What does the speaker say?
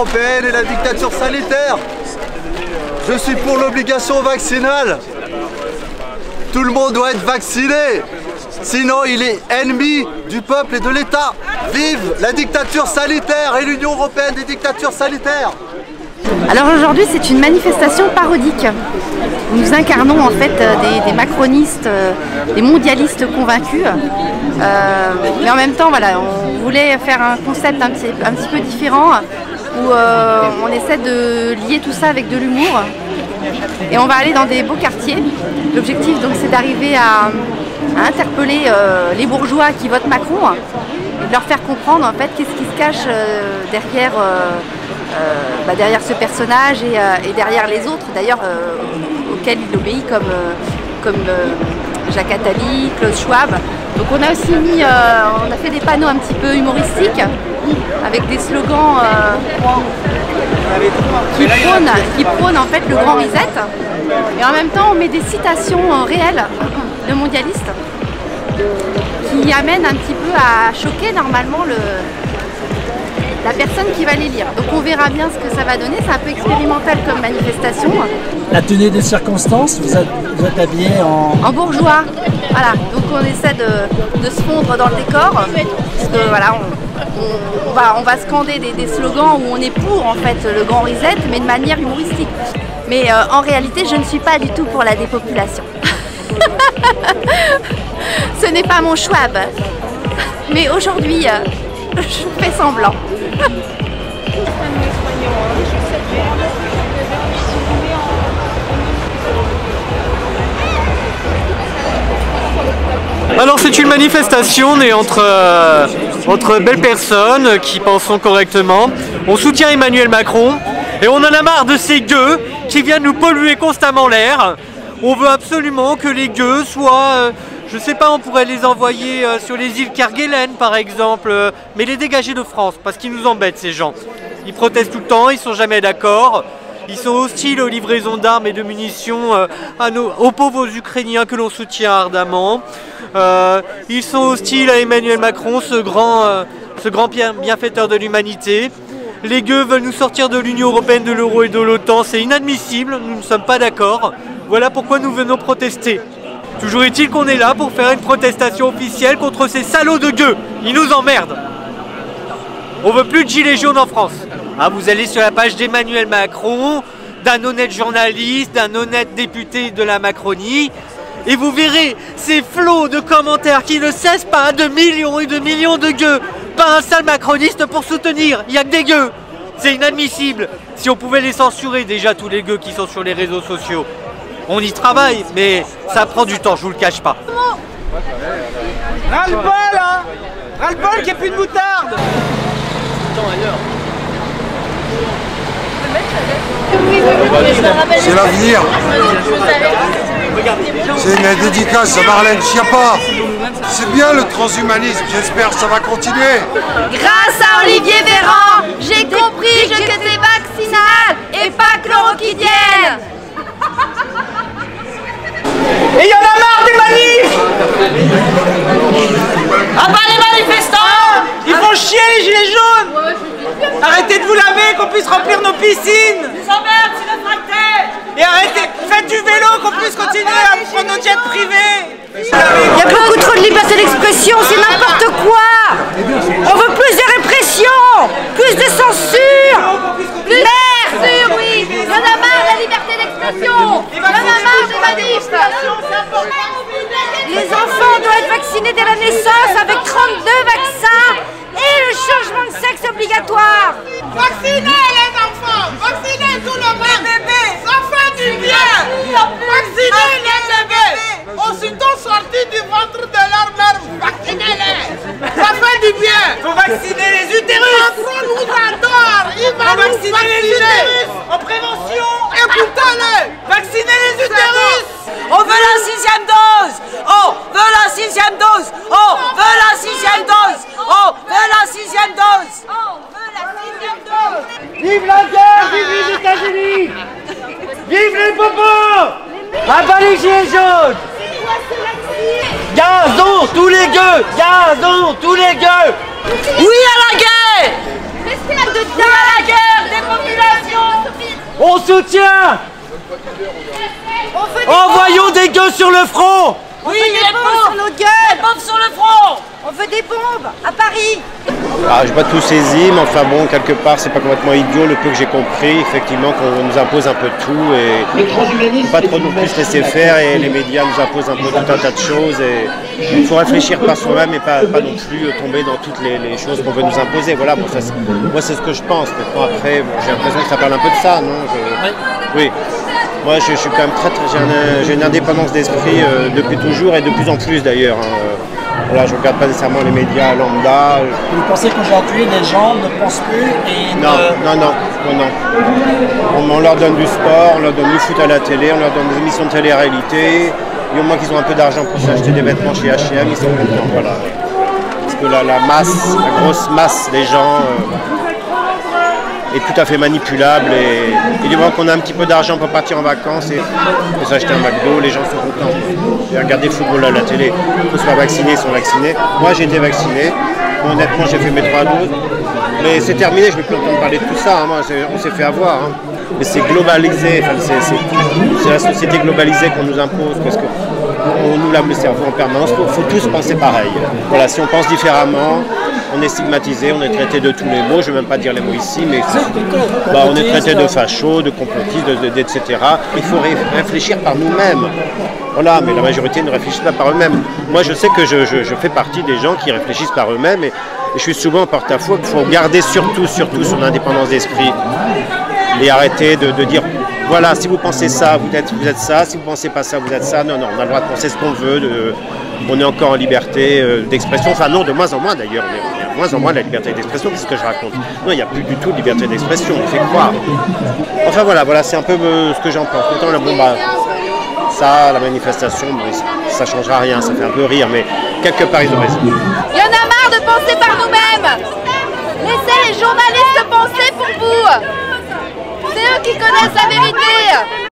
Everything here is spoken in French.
européenne et la dictature sanitaire. Je suis pour l'obligation vaccinale. Tout le monde doit être vacciné. Sinon, il est ennemi du peuple et de l'État. Vive la dictature sanitaire et l'Union européenne des dictatures sanitaires. Alors aujourd'hui, c'est une manifestation parodique. Nous incarnons en fait des macronistes, des mondialistes convaincus. Mais en même temps, voilà, on voulait faire un concept un petit peu différent où on essaie de lier tout ça avec de l'humour. Et on va aller dans des beaux quartiers. L'objectif donc c'est d'arriver à interpeller les bourgeois qui votent Macron et de leur faire comprendre en fait qu'est-ce qui se cache derrière, derrière ce personnage et derrière les autres d'ailleurs auxquels il obéit comme Jacques Attali, Klaus Schwab. Donc on a aussi mis, on a fait des panneaux un petit peu humoristiques avec des slogans qui prônent en fait le grand reset. Et en même temps on met des citations réelles de mondialistes qui amènent un petit peu à choquer normalement la personne qui va les lire. Donc on verra bien ce que ça va donner, c'est un peu expérimental comme manifestation. La tenue des circonstances, vous êtes habillé en bourgeois. Voilà, donc on essaie de se fondre dans le décor, parce que voilà, on va scander des slogans où on est pour en fait le grand reset, mais de manière humoristique. Mais en réalité, je ne suis pas du tout pour la dépopulation. Ce n'est pas mon Schwab. Mais aujourd'hui, je fais semblant. Alors c'est une manifestation née entre belles personnes qui pensent correctement. On soutient Emmanuel Macron et on en a marre de ces gueux qui viennent nous polluer constamment l'air. On veut absolument que les gueux soient, je sais pas, on pourrait les envoyer sur les îles Kerguelen par exemple, mais les dégager de France parce qu'ils nous embêtent ces gens. Ils protestent tout le temps, ils sont jamais d'accord. Ils sont hostiles aux livraisons d'armes et de munitions aux pauvres Ukrainiens que l'on soutient ardemment. Ils sont hostiles à Emmanuel Macron, ce grand bienfaiteur de l'humanité. Les gueux veulent nous sortir de l'Union européenne, de l'euro et de l'OTAN. C'est inadmissible, nous ne sommes pas d'accord. Voilà pourquoi nous venons protester. Toujours est-il qu'on est là pour faire une protestation officielle contre ces salauds de gueux. Ils nous emmerdent. On veut plus de gilets jaunes en France. Ah, vous allez sur la page d'Emmanuel Macron, d'un honnête journaliste, d'un honnête député de la Macronie, et vous verrez ces flots de commentaires qui ne cessent pas, de millions et de millions de gueux. Pas un seul macroniste pour soutenir, il n'y a que des gueux. C'est inadmissible. Si on pouvait les censurer déjà, tous les gueux qui sont sur les réseaux sociaux. On y travaille, mais ça prend du temps, je vous le cache pas. Ras-le-bol, hein. Ras-le-bol qu'il n'y ait plus de moutarde. C'est l'avenir. C'est une dédicace à Marlène Schiappa. C'est bien le transhumanisme, j'espère que ça va continuer. Grâce à Olivier Véran, j'ai compris que j'étais vaccinale et pas chloroquidienne. Et il y en a marre des manifs. Ah bah les manifestants, ils font chier les gilets jaunes. Arrêtez de vous laver, qu'on puisse remplir nos piscines. Ils emmerdent, c'est notre tracteur. Et arrêtez, faites du vélo, qu'on puisse continuer à prendre nos jets privés. Il y a beaucoup trop de liberté d'expression, c'est n'importe quoi. On veut plus de répression, plus de censure. Censure, oui. Il y en a marre de la liberté d'expression. Il y en a marre des manifs. Les enfants doivent être vaccinés dès la naissance avec 32 vaccins et le changement de sexe obligatoire. Vaccinez les enfants, vaccinez tout le monde, les bébés, ça fait du bien. Vaccinez les bébés, aussitôt sortis du ventre de leur mère, vaccinez-les, ça fait du bien. Faut vacciner les utérus. Macron nous adore, il va nous vacciner les utérus en prévention. Écoutez-les, vaccinez les utérus. On veut la 6e dose. On veut la 6e dose. On veut la 6e dose. On veut la 6e dose. On veut la 6e dose. Vive la guerre, vive les États-Unis. Vive les bobos. À bas les gilets jaunes. Gazons tous les gueux. Gazons tous les gueux. Oui à la guerre. Restez là dedans. Oui à la guerre. On soutient. Envoyons des gueux sur le front. Oui, les bombes sur nos gueules. Les bombes sur le front. On veut des bombes à Paris. Ah, j'ai pas tout saisi, mais enfin bon, quelque part, c'est pas complètement idiot le peu que j'ai compris, effectivement, qu'on nous impose un peu tout et pas trop non plus se laisser faire et les médias nous imposent un peu tout un tas de choses et il faut réfléchir par soi-même et pas non plus tomber dans toutes les choses qu'on veut nous imposer. Voilà, bon, ça, moi c'est ce que je pense. Maintenant après, bon, j'ai l'impression que ça parle un peu de ça, non? Oui. Moi je suis quand même j'ai une indépendance d'esprit depuis toujours et de plus en plus d'ailleurs. Voilà, je ne regarde pas nécessairement les médias lambda. Vous pensez qu'aujourd'hui les gens ne pensent plus et Non. On leur donne du sport, on leur donne du foot à la télé, on leur donne des émissions de télé-réalité. Et au moins qu'ils ont un peu d'argent pour s'acheter des vêtements chez H&M, ils sont contents. Voilà. Parce que la grosse masse des gens est tout à fait manipulable et du moment qu'on a un petit peu d'argent pour partir en vacances et s'acheter un McDo, les gens sont contents. Et regarder le football à la télé, qu'on soit vaccinés, ils sont vaccinés. Moi j'ai été vacciné, bon, honnêtement j'ai fait mes 3 doses, mais c'est terminé, je ne vais plus entendre parler de tout ça, hein. Moi, on s'est fait avoir. Hein. Mais c'est globalisé, enfin, c'est la société globalisée qu'on nous impose parce qu'on nous lave le cerveau en permanence, il faut tous penser pareil. Voilà, si on pense différemment, on est stigmatisé, on est traité de tous les mots, je ne vais même pas dire les mots ici, mais on est traité de fachos, de complotistes, etc. Il faut réfléchir par nous-mêmes. Voilà, mais la majorité ne réfléchit pas par eux-mêmes. Moi, je sais que je fais partie des gens qui réfléchissent par eux-mêmes et je suis souvent en porte-à-faux qu'il faut garder surtout son indépendance d'esprit et arrêter de dire voilà, si vous pensez ça, vous êtes ça, si vous ne pensez pas ça, vous êtes ça. Non, on a le droit de penser ce qu'on veut, on est encore en liberté d'expression, enfin non, de moins en moins d'ailleurs, on est de moins en moins la liberté d'expression, qu'est-ce que je raconte? Non, il n'y a plus du tout de liberté d'expression, on fait croire. Enfin voilà, c'est un peu ce que j'en pense. Pourtant, ça, la manifestation, ça ne changera rien, ça fait un peu rire, mais quelque part ils ont raison. Il y en a marre de penser par nous-mêmes. Laissez les journalistes penser pour vous. C'est eux qui connaissent la vérité.